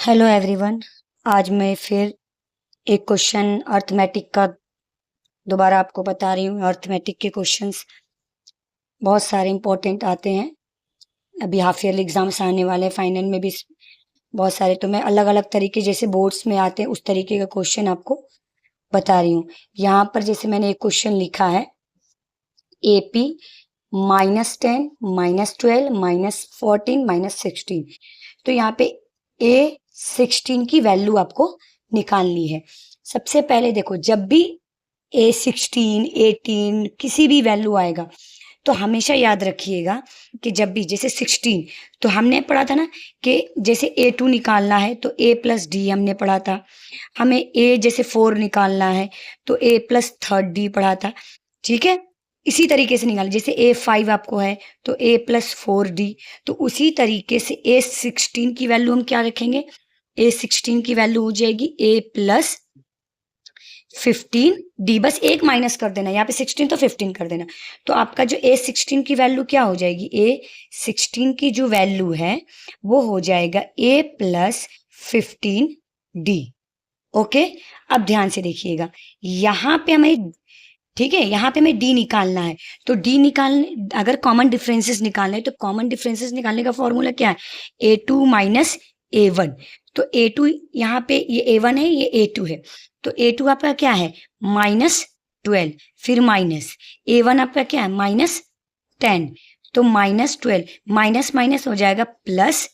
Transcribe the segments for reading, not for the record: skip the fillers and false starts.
Hello everyone. आज मैं फिर एक क्वेश्चन अर्थमेटिक का दोबारा आपको बता रही हूँ। अर्थमेटिक के क्वेश्चंस बहुत सारे इंपॉर्टेंट आते हैं। अभी हाफ ईयरली एग्जाम्स आने वाले हैं, फाइनल में भी बहुत सारे, तो मैं अलग अलग तरीके जैसे बोर्ड्स में आते हैं उस तरीके का क्वेश्चन आपको बता रही हूँ। यहाँ पर जैसे मैंने एक क्वेश्चन लिखा है, AP -10 -12 -14 -16। तो यहाँ पे A16 की वैल्यू आपको निकालनी है। सबसे पहले देखो, जब भी A16 18 किसी भी वैल्यू आएगा तो हमेशा याद रखिएगा कि जब भी जैसे 16, तो हमने पढ़ा था ना कि जैसे A2 निकालना है तो A+D हमने पढ़ा था। हमें A जैसे 4 निकालना है तो A+3D पढ़ा था। ठीक है, इसी तरीके से निकालें। जैसे A5 आपको है तो A+4D, तो उसी तरीके से A16 की वैल्यू हम क्या रखेंगे, A16 की वैल्यू हो जाएगी A+15D। बस एक माइनस कर देना, यहाँ पे 16 तो 15 कर देना। तो आपका जो A16 की वैल्यू क्या हो जाएगी, A16 की जो वैल्यू है वो हो जाएगा A+15D। ओके, अब ध्यान से देखिएगा, यहाँ पे हमें, ठीक है, यहाँ पे हमें डी निकालना है। तो डी निकालने, अगर कॉमन डिफरेंसेस निकालने हैं तो कॉमन डिफरेंसेस निकालने का फॉर्मूला क्या है, A2 माइनस A1। तो A2 यहाँ पे ये A1 है, ये A2 है, तो A2 आपका क्या है -12, फिर माइनस A1 आपका क्या है -10, तो -12 माइनस माइनस हो जाएगा प्लस,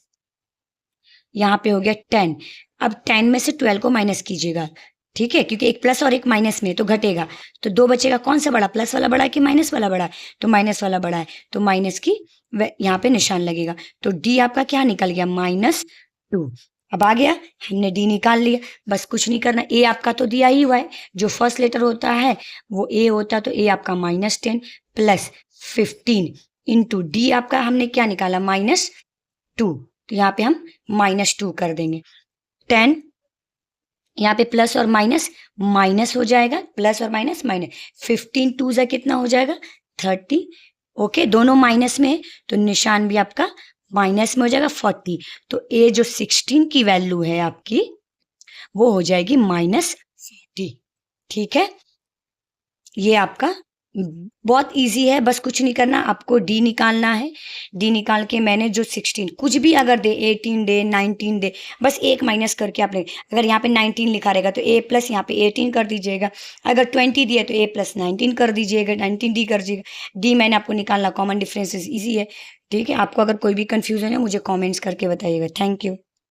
यहाँ पे हो गया 10। अब 10 में से 12 को माइनस कीजिएगा, ठीक है, क्योंकि एक प्लस और एक माइनस में तो घटेगा, तो 2 बचेगा। कौन सा बड़ा, प्लस वाला बड़ा है कि माइनस वाला बड़ा है, तो माइनस वाला बड़ा है, तो माइनस की यहाँ पे निशान लगेगा। तो डी आपका क्या निकल गया -2। अब आ गया, हमने डी निकाल लिया, बस कुछ नहीं करना। ए आपका तो दिया ही हुआ है, जो फर्स्ट लेटर होता है वो ए होता है, तो ए आपका -10 प्लस 15 इंटू डी आपका हमने क्या निकाला -2, तो यहाँ पे हम -2 कर देंगे। 10, यहाँ पे प्लस और माइनस माइनस हो जाएगा, प्लस और माइनस माइनस, 15 2 जा कितना हो जाएगा 30। ओके, दोनों माइनस में है, तो निशान भी आपका माइनस में हो जाएगा 40। तो ए जो 16 की वैल्यू है आपकी वो हो जाएगी -40। ठीक है, ये आपका बहुत इजी है, बस कुछ नहीं करना, आपको डी निकालना है। डी निकाल के मैंने जो 16 कुछ भी अगर दे, 18 दे 19 दे, बस एक माइनस करके आपने, अगर यहाँ पे 19 लिखा रहेगा तो A प्लस यहाँ पे 18 कर दीजिएगा, अगर 20 दिया तो A+19 कर दीजिएगा, 19D कर दीजिएगा। डी मैंने आपको निकालना, कॉमन डिफरेंसेस ईजी है। ठीक है, आपको अगर कोई भी कन्फ्यूजन है मुझे कॉमेंट्स करके बताइएगा। Thank you.